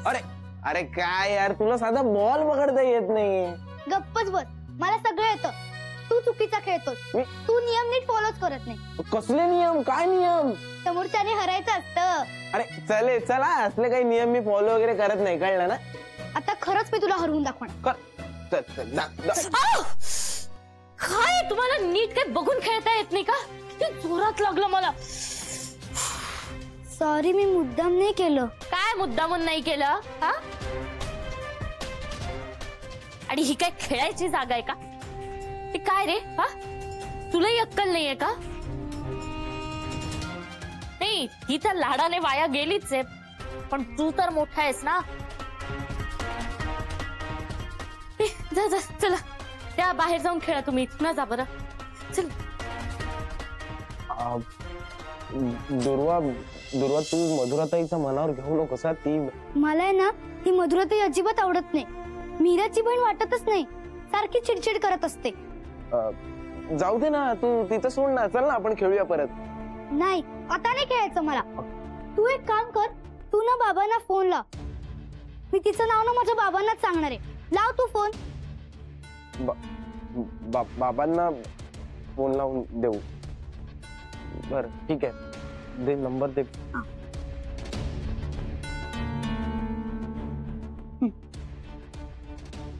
अरे अरे काय यार, तुला साधा बॉल पकडता येत नाही. गप्पच बस, मला सगळं येतं. तू चुकीचा खेळतोस. तू नियम नीट फॉलोच करत नाही. कसले नियम? काय नियम? समोरच्याने हरायचं असतं. अरे चला असले काही नियम मी फॉलो वगैरे करत नाही, कळलं ना? आता खरंच मी तुला हरवून दाखवणार. काय तुम्हाला नीट काय बघून खेळता येत नाही का? किती जोरात लागलं मला. सॉरी, मी मुद्दाम नाही केलं. काय मुद्दामून नाही केलं? हा, आणि ही काय खेळायची जागा आहे का? ते काय रे, हा तुलाही अक्कल नाहीये का? नाही, ही तर लाडाने वाया गेलीच आहे, पण तू तर मोठा आहेस ना. जा जा, चला त्या बाहेर जाऊन खेळा तुम्ही. ना जा बरं, चल. दुर्वा तू मधुराताईचा मनावर घेऊ नकोस. ती मला आहे ना, ही मधुराताई अजिबात आवडत नाही. मीराची बहीण वाटतच नाही, सारखी चिडचिड करत असते. जाऊ दे ना, तू तिचं सोड ना. चल ना आपण खेळूया परत. नाही, आता नाही खेळायचं मला. तू एक काम कर, तू ना बाबांना फोन लाव. मी तिचं नाव ना माझ्या बाबांनाच सांगणार आहे. लाव तू फोन. बाबांना फोन लावून देऊ? बरं ठीक आहे, दे नंबर दे.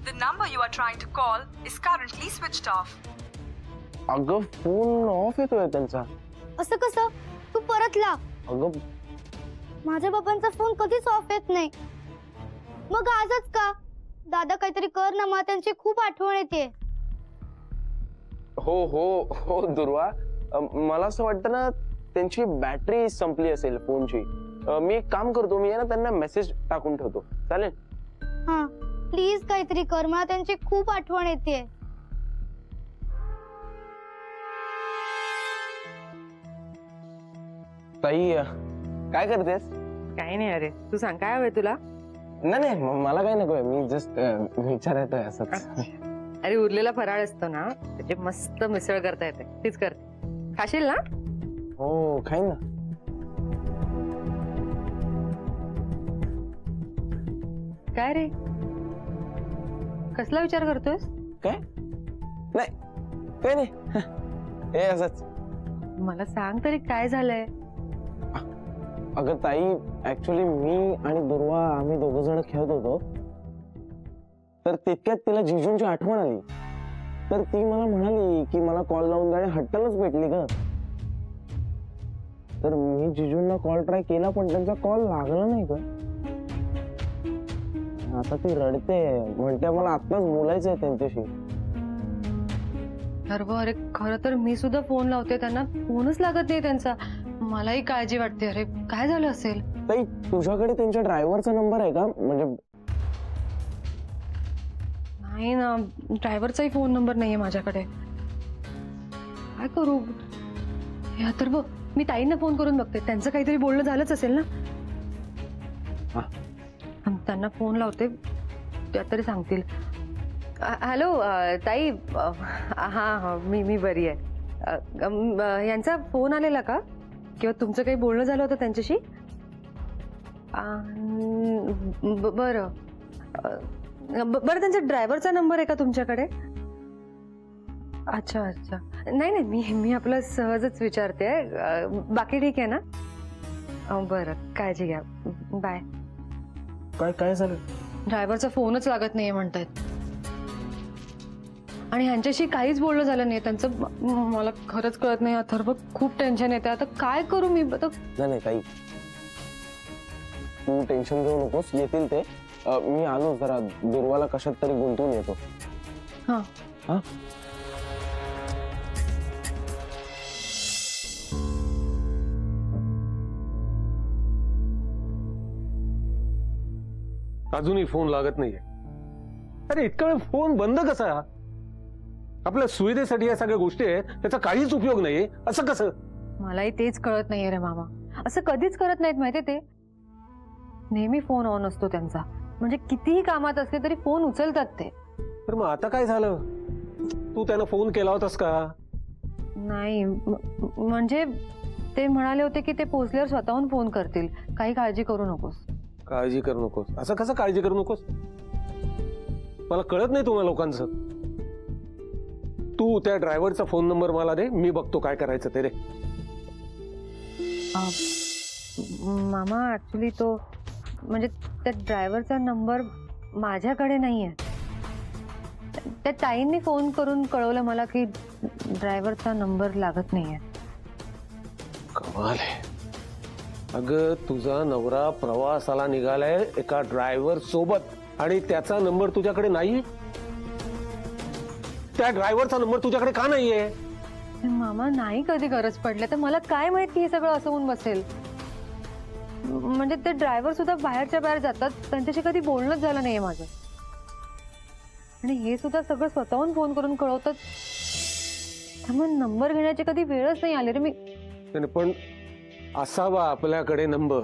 The number you are trying to call is currently switched off. अगं फोन ऑफ येतोय त्यांचा. असं कसं? तू परत लाव. अगं माझ्या बाबांचा फोन कधीच ऑफ येत नाही. मग आजच का? दादा काहीतरी कर ना, मला त्यांची खूप आठवण येते. हो हो हो दुर्वा, मला असं वाटतं ना त्यांची बॅटरी संपली असेल फोनची. मी एक काम करतो, मी ना त्यांना मेसेज टाकून ठेवतो. चालेल? हा प्लीज काहीतरी कर, मला त्यांची खूप आठवण येते. ताई काय करतेस? काही नाही. अरे तू सांग, काय हवंय तुला? नाही मला काय नकोय, मी जस्ट विचारतोय असंच. अरे उरलेला फराळ असतो ना, त्याची मस्त मिसळ करता येते, तीच कर. खाशील ना? हो खाईन ना. काय रे, कसला विचार करतोयस? काय नाही, काय नाही, हे असंच. मला सांग तरी काय झालंय? अगं ताई, ऍक्च्युली मी आणि दुर्वा आम्ही दोघ जण खेळत होतो, तर तितक्यात तिला जिजूंची आठवण आली. तर ती मला म्हणाली की मला कॉल लावून जाणे, हट्टालाच भेटली ग. तर मी जिजूंना कॉल ट्राय केला, पण त्यांचा कॉल लागला नाही ग. आता ती रडते, म्हणते मला आत्ताच बोलायचंय त्यांच्याशी. अरे खरं तर मी सुद्धा फोन लावते त्यांना, फोनच लागत नाही त्यांचा. मलाही काळजी वाटते. अरे काय झालं असेल? ताई तुझ्याकडे त्यांच्या ड्रायव्हरचा नंबर आहे का? म्हणजे नाही ना, ड्रायव्हरचाही फोन नंबर नाहीये माझ्याकडे. काय करू? या तर बघ, मी ताईंना फोन करून बघते, त्यांचं काहीतरी बोलणं झालंच असेल ना. त्यांना फोन लावते, त्या तरी सांगतील. हॅलो ताई, हा मी बरी आहे. यांचा फोन आलेला का? किंवा तुमचं काही बोलणं झालं होतं त्यांच्याशी? बरं बरं, त्यांचा ड्रायव्हरचा नंबर आहे का तुमच्याकडे? अच्छा अच्छा, नाही मी आपलं सहजच विचारते. बाकी ठीक आहे ना? बरं, काळजी घ्या, बाय. काय झालं? ड्रायव्हरचा फोनच लागत नाहीये म्हणतायत, आणि ह्यांच्याशी काहीच बोलणं झालं नाही त्यांचं. मला खरंच कळत नाही अथर्व, खूप टेन्शन येते. आता काय करू मी? नाही ताई, तू टेन्शन घेऊ नकोस, येतील ते. मी आलो, जरा दुर्वाला कशात तरी गुंतवून येतो. हा हा. अजूनही फोन लागत नाहीये. अरे इतका वेळ फोन बंद कसा? आपल्या सुविधेसाठी या सगळ्या गोष्टी आहेत, त्याचा काहीच उपयोग नाहीये, असं कसं? मलाही तेच कळत नाहीये रे मामा. असं कधीच करत नाहीत माहितीये ते. नेहमी फोन ऑन असतो त्यांचा, म्हणजे कितीही कामात असले तरी फोन उचलतात ते. तर मग आता काय झालं? तू त्यांना फोन केला होतास का? नाही, म्हणजे ते म्हणाले होते की ते पोहोचल्यावर स्वतःहून फोन करतील, काही काळजी करू नकोस. काळजी करू नकोस. असं कसं काळजी करू नकोस? मला कळत नाही तुम्हाला लोकांचं. तू त्या ड्रायव्हरचा फोन नंबर मला दे, मी बघतो काय करायचं ते रे. मामा ऍक्च्युली तो म्हणजे त्या ड्रायव्हरचा नंबर माझ्याकडे नाहीये. त्या ताईंनी फोन करून कळवलं मला की ड्रायव्हरचा नंबर लागत नाहीये. कमाल आहे. अगं तुझा नवरा प्रवासाला निघालाय एका ड्रायव्हर सोबत आणि त्याचा नंबर तुझ्याकडे नाही. त्या ड्रायव्हरचा नंबर तुझ्याकडे का नाहीये? मामा नाही कधी गरज पडल्या तर मला काय माहित की हे सगळं असं होऊन बसेल. म्हणजे ते ड्रायव्हर सुद्धा बाहेरच्या बाहेर जातात, त्यांच्याशी कधी बोलणंच झालं नाहीये माझं. आणि हे सुद्धा सगळं स्वतःहून फोन करून कळवतात, त्यामुळे नंबर घेण्याची कधी वेळच नाही आली रे मी. पण असावा आपल्याकडे नंबर.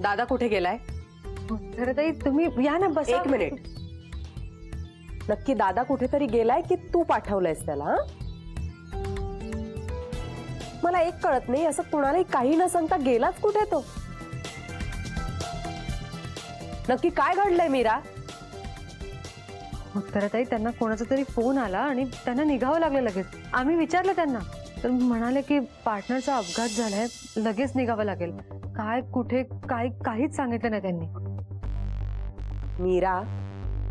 दादा कुठे गेलाय? तर ताई तुम्ही या ना, बस. एक मिनिट. नक्की दादा कुठेतरी गेलाय की तू पाठवलंयस त्याला? हं? मला एक कळत नाही, असं कुणालाही काही न सांगता गेलाच कुठे तो? नक्की काय घडलंय मीरा? तर ताई त्यांना कोणाचा तरी फोन आला आणि त्यांना निघावं लागलं लगेच. आम्ही विचारलं त्यांना तर म्हणाले की पार्टनरचा अपघात झालाय, लगेच निघावं लागेल. काय कुठे काय काहीच सांगितलं नाही त्यांनी. मीरा,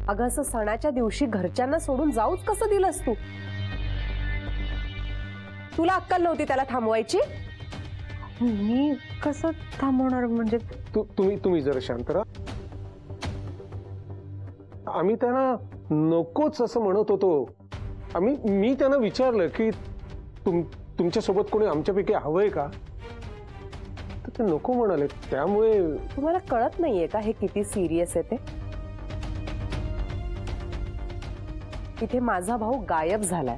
अगं असं सणाच्या दिवशी घरच्यांना सोडून जाऊच कसं दिलंस तू? तुला अक्कल नव्हती त्याला थांबवायची? मी कसं थांबवणार? म्हणजे तुम्ही जरा शांत राहा. आम्ही त्यांना नकोच असं म्हणत होतो. मी त्यांना विचारलं की तुमच्यासोबत कोणी आमच्यापैकी हवंय का, तर ते नको म्हणाले. त्यामुळे तुम्हाला कळत नाहीये का हे किती सिरियस आहे ते? इथे माझा भाऊ गायब झालाय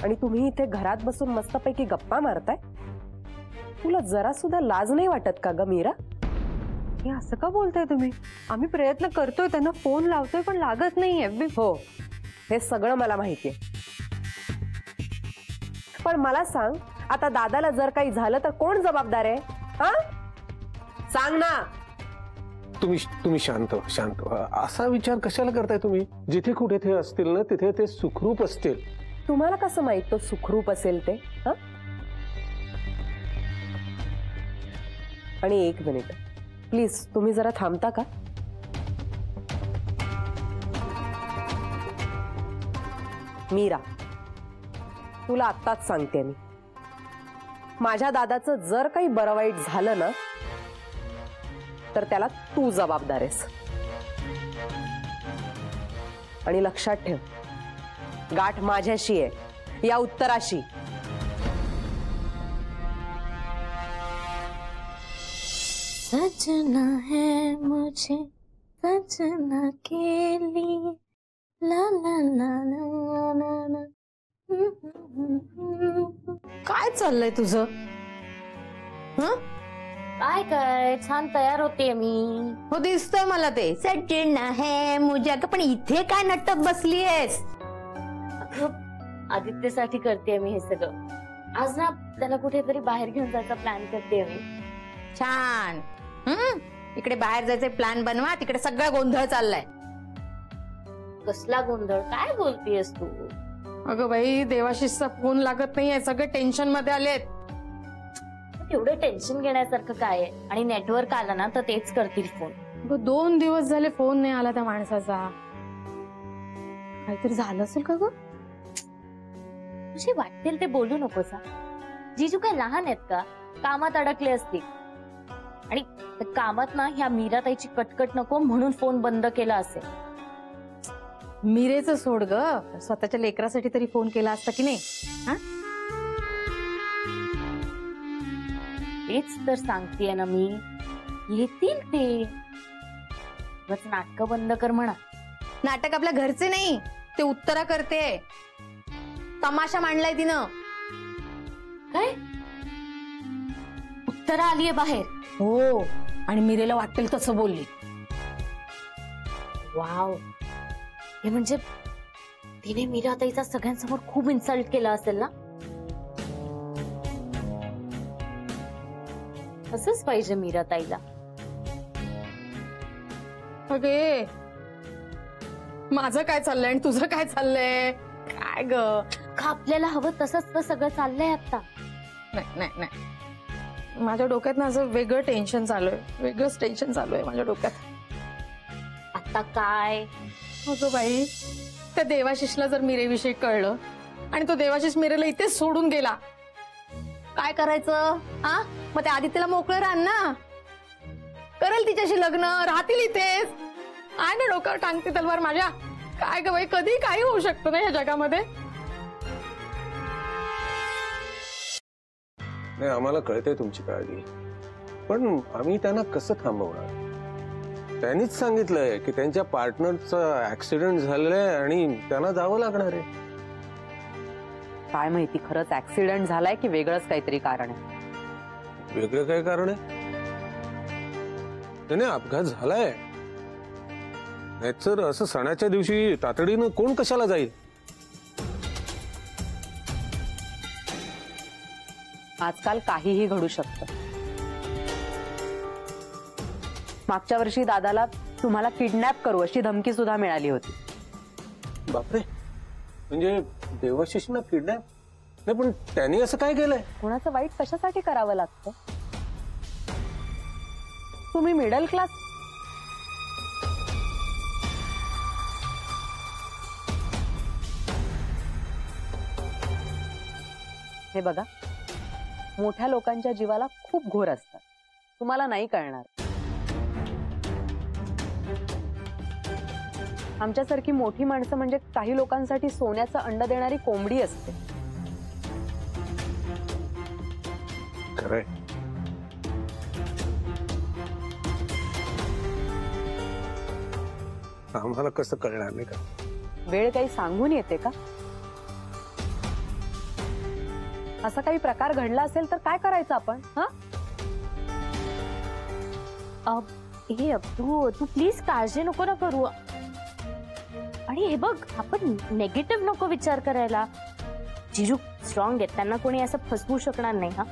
आणि तुम्ही इथे घरात बसून मस्तपैकी गप्पा मारताय. तुला जरा सुद्धा लाज नाही वाटत का ग मीरा? हे असं का बोलताय तुम्ही? आम्ही प्रयत्न करतोय, त्यांना फोन लावतोय पण लागत नाहीये. हो, हे सगळं मला माहितीये. पण मला सांग, आता दादाला जर काही झालं तर कोण जबाबदार आहे? हा, सांग ना. तुम्ही शांत व्हा. असा विचार कशाला करताय तुम्ही? जिथे कुठे ते असतील ना तिथे ते सुखरूप असतील. तुम्हाला कसं माहित तो सुखरूप असेल ते? हा, आणि एक मिनिट प्लीज, तुम्ही जरा थांबता का? मीरा, तुला आत्ताच सांगते मी, माझ्या दादाचं जर काही बरं वाईट झालं ना तर त्याला तू जबाबदार आहेस. आणि लक्षात ठेव, गाठ माझ्याशी आहे, या उत्तराशी. सजना है मुझे सजना के लिए ला ला ला ला ला ला. काय चाललंय तुझं? काय छान तयार होते मी. हो दिसतंय मला ते. सजना है मुझे. अगं पण इथे काय नटत बसलीयस? आदित्यसाठी करते मी हे सगळं. आज ना त्याला कुठेतरी बाहेर घेऊन जायचा प्लॅन करते मी. छान. इकडे बाहेर जायचे प्लॅन बनवा, तिकडे सगळा गोंधळ चाललाय. कसला गोंधळ? काय बोलतेस तू? अगं बाई, देवाशिषचा फोन लागत नाहीये, सगळे टेन्शन मध्ये आलेत. एवढं टेन्शन घेण्यासारखं काय आहे? आणि नेटवर्क आला ना तर तेच करतील फोन. 2 दिवस झाले फोन नाही आला त्या माणसाचा. काहीतरी झालं असेल का ग? तुझी वाटतील ते बोलू नकोस. जीजू काय लहान आहेत का? कामात अडकले असतील. आणि कामात ना ह्या मीराताईची कटकट नको म्हणून फोन बंद केला असेल. मिरेचं सोड ग, स्वतःच्या लेकरासाठी तरी फोन केला असता की नाही? तेच तर सांगतेय ना मी, येतील ते. बस नाटक बंद कर म्हणा. नाटक आपल्या घरचे नाही, ते उत्तरा करते. तमाशा मांडलाय तिनं. काय? उत्तरा आलीये बाहेर? हे म्हणजे तिने मीराताईचा सगळ्यांसमोर खूप इन्सल्ट केला असेल ना? असंच पाहिजे मीराताईला. अगे माझं काय चाललंय आणि तुझं काय चाललंय? काय ग? का आपल्याला हवं तसंच तर सगळं चाललंय आता. नाही नाही नाही, माझ्या डोक्यात ना असं वेगळं टेन्शन चालू आहे, वेगळंच टेन्शन चालू आहे माझ्या डोक्यात. आता काय? अगं बाई, त्या देवाशिषला जर मीरेविषयी कळलं आणि तो देवाशिष मीरेला इथेच सोडून गेला, काय करायचं? हा, मग त्या आदित्यला मोकळं राहण ना, करेल तिच्याशी लग्न, राहतील इथेच. आहे ना डोक्यावर टांगती तलवार माझ्या. काय ग बाई, कधी काही होऊ शकतं ना या जगामध्ये. नाही, आम्हाला कळते तुमची काळजी, पण आम्ही त्यांना कसं थांबवणार? त्यांनीच सांगितलंय की त्यांच्या पार्टनरचा ऍक्सिडेंट झालेला आहे आणि त्यांना जावं लागणार आहे. काय माहिती खरंच ऍक्सिडेंट झालाय की वेगळंच काहीतरी कारण आहे. वेगळं काय कारण आहे? नाही, अपघात झालाय. नाहीतर असं सणाच्या दिवशी तातडीनं कोण कशाला जाईल? आजकाल काहीही घडू शकतं. मागच्या वर्षी दादाला तुम्हाला किडनॅप करू अशी धमकी सुद्धा मिळाली होती. बापरे, म्हणजे देवाशिषना किडनॅप? नाही, पण त्यांनी असं काय केलंय? कोणाचं वाईट कशासाठी करावं लागतं? तुम्ही मिडल क्लास. हे बघा, मोठ्या लोकांच्या जीवाला खूप घोर असतात, तुम्हाला नाही कळणार. आमच्यासारखी मोठी माणसं म्हणजे काही लोकांसाठी सोन्याचं अंड देणारी कोंबडी असते. खरंय. आम्हाला कसं कळणार नाही का? वेळ काही सांगून येते का? असा काही प्रकार घडला असेल तर काय करायचं आपण? तू प्लीज काळजी नको ना करू. आणि हे बघ, आपण नेगेटिव्ह नको विचार करायला. जिजू स्ट्रॉंग आहेत, त्यांना कोणी असं फसवू शकणार नाही. हा,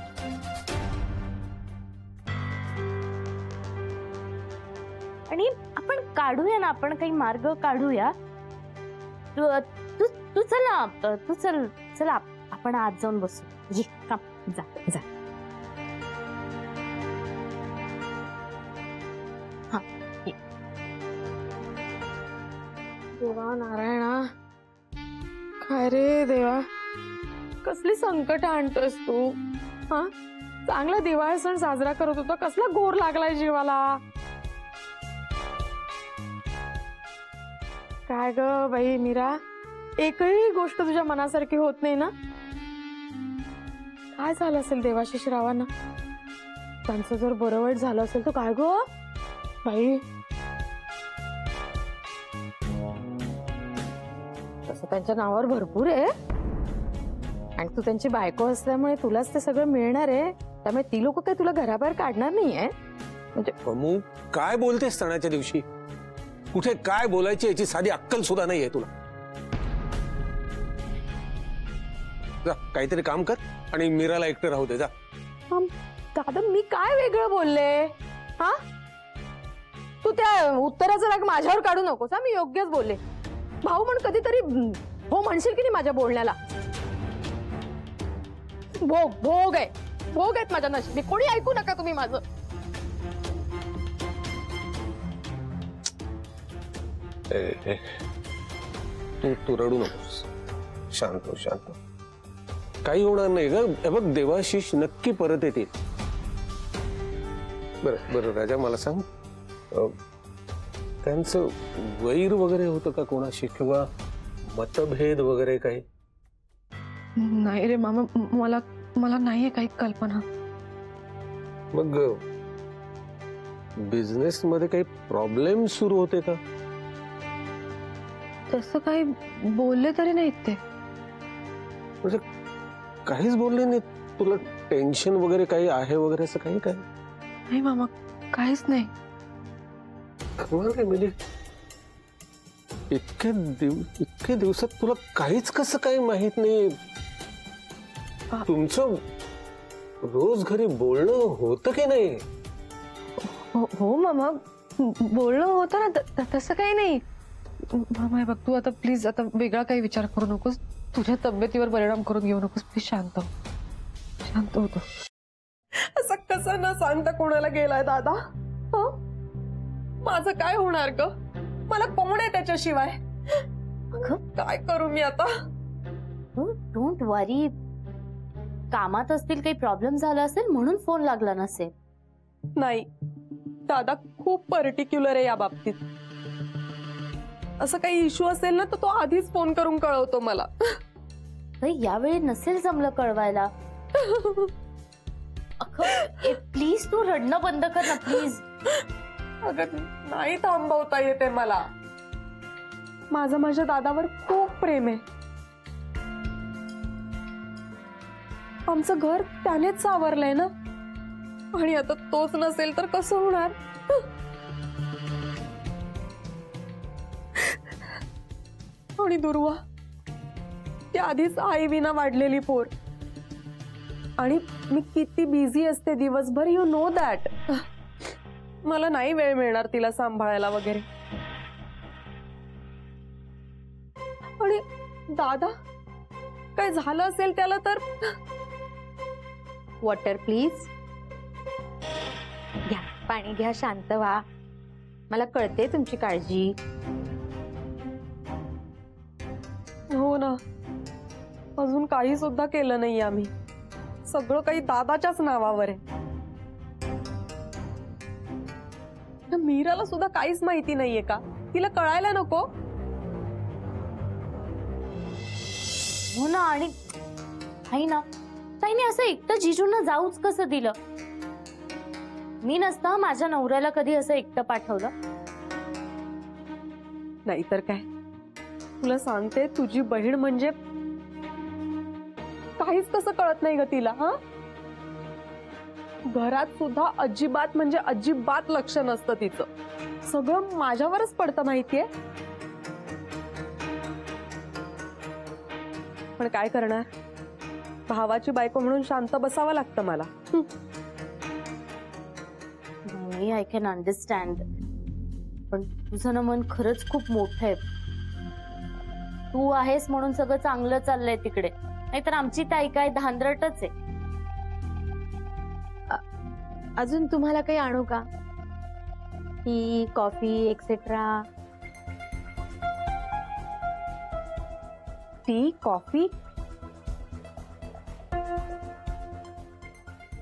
आणि आपण काढूया ना, आपण काही मार्ग काढूया. तू चला आपण आज जाऊन बसू. ये, काम, जा जा. हा, देवा नारायणा, काय रे देवा, कसली संकट आणतोस तू? हा, चांगला दिवाळी सण साजरा करत होता, कसला गोर लागलाय जीवाला. काय ग बाई मीरा, एकही गोष्ट तुझ्या मनासारखी होत नाही ना? काय झालं असेल देवाशिष रावांना? त्यांचं जर बरं वाईट झालं असेल तर काय ग बाई? तसं त्यांच्या नावावर भरपूर आहे आणि तू त्यांची बायको असल्यामुळे तुलाच ते सगळं मिळणार आहे, त्यामुळे ती लोक काही तुला घराबाहेर काढणार नाहीये. म्हणजे अमू, काय बोलतेस सणाच्या दिवशी? कुठे काय बोलायची याची साधी अक्कल सुद्धा नाहीये तुला. जा, काहीतरी काम कर आणि मीराला एकटं राहू दे. जा. दादा, मी काय वेगळं बोलले? हा, तू त्या उत्तराचा राग माझ्यावर काढू नकोस. हा, मी योग्यच बोलले. भाऊ म्हण कधीतरी हो म्हणशील की नाही माझ्या बोलण्याला? भोग आहेत माझ्या नशिबी. कोणी ऐकू नका तुम्ही माझं. तू रडू नकोस. शांत हो, शांत. काही होणार नाही ग. हे बघ, देवाशिष नक्की परत येतील. बरं राजा, मला सांग, त्यांचं वैर वगैरे होतं का कोणाशी, किंवा मतभेद वगैरे काही? नाही रे मामा, मला नाहीये काही कल्पना. मग बिझनेस मध्ये काही प्रॉब्लेम सुरू होते का? तसं काही बोलले तरी नाहीत ते. म्हणजे काहीच बोलले नाही? तुला टेन्शन वगैरे काही आहे वगैरे असं काही? काय नाही मामा, काहीच नाही. म्हणजे इतके दिवसात तुला काहीच कसं काही माहित नाही? तुमचं रोज घरी बोलणं होतं की नाही? हो मामा, बोलणं होतं ना, तसं काही नाही. मामा हे बघ, तू आता प्लीज आता वेगळा काही विचार करू नकोस, तुझ्या तब्येतीवर परिणाम करून घेऊ नकोस. प्लीज शांत होतो. असं कसं न सांगता कोणाला गेलाय दादा? माझं काय होणार ग? मला कोण आहे त्याच्याशिवाय? काय करू मी आता? डोंट वरी, कामात असतील, काही प्रॉब्लेम झाला असेल म्हणून फोन लागला नसेल. नाही, दादा खूप पर्टिक्युलर आहे या बाबतीत. असं काही इश्यू असेल ना तर तो आधीच फोन करून कळवतो मला. यावेळी नसेल जमलं कळवायला. प्लीज तू रडणं बंद कर ना प्लीज. अगं नाही थांबवता येते मला. माझं माझ्या दादावर खूप प्रेम आहे. आमचं घर त्यानेच सावरलंय ना, आणि आता तोच नसेल तर कसं होणार? आणि दुर्वा ती आधीच आई विना वाढलेली पोर, आणि मी किती बिझी असते दिवसभर, यू नो दॅट. मला नाही वेळ मिळणार तिला सांभाळायला वगैरे. आणि दादा काय झालं असेल त्याला तर? Water please. घ्या पाणी घ्या, शांत व्हा. मला कळते तुमची काळजी. हो ना, अजून काही सुद्धा केलं नाही आम्ही. सगळं काही दादाच्याच नावावर आहे. मीराला सुद्धा काहीच माहिती नाहीये का? तिला कळायला नको? हो ना, आणि ताईने असं एकटं जिजूंना जाऊच कसं दिलं? मी नसता माझ्या नवऱ्याला कधी असं एकटं पाठवलं? नाहीतर काय. तुला सांगते, तुझी बहीण म्हणजे काहीच कसं कळत नाही ग तिला. घरात सुद्धा अजिबात म्हणजे अजिबात लक्ष नसतं तिचं. सगळं माझ्यावरच पडतं माहितीये. पण काय करणार, भावाची बायको म्हणून शांत बसावं लागतं मला. आय कॅन अंडरस्टँड, पण तुझं ना मन खरंच खूप मोठं आहे. तू आहेस म्हणून सगळं चांगलं चाललंय तिकडे, नाहीतर आमची ताई काय धांदरटच आहे. अजून तुम्हाला काही आणू का? Tea, coffee etcetera? Tea, coffee?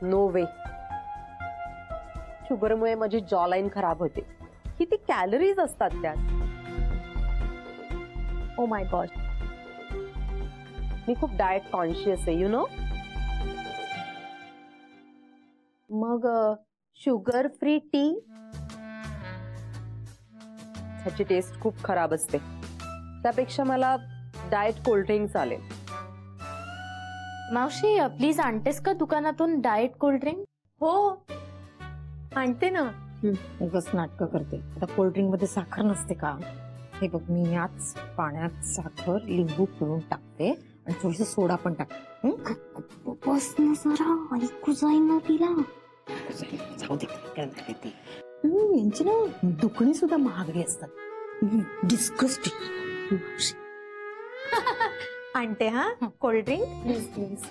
No way. शुगरमुळे माझी जॉ लाईन खराब होते. किती कॅलरीज असतात त्यात. Oh my God. मी खूप डाएट कॉन्शियस आहे, यु नो. मग शुगर फ्री टी? ह्याची टेस्ट खूप खराब असते. त्यापेक्षा मला डाएट कोल्ड्रिंक चालेल. मावशी प्लीज आणतेस का दुकानातून डाएट कोल्ड्रिंक? हो आणते ना. उगाच नाटकं करते. आता कोल्ड्रिंक मध्ये साखर नसते का? हे बघ, मी याच पाण्यात साखर, लिंबू पिळून टाकते आणि थोडस सोडा पण टाकते. बस ना जरा, ऐकू जाईन ना तिला. जाऊ दे, यांची ना दुखणी सुद्धा महागडी असतात. डिस्गस्टिंग. आणते हा कोल्ड्रिंक. Please please.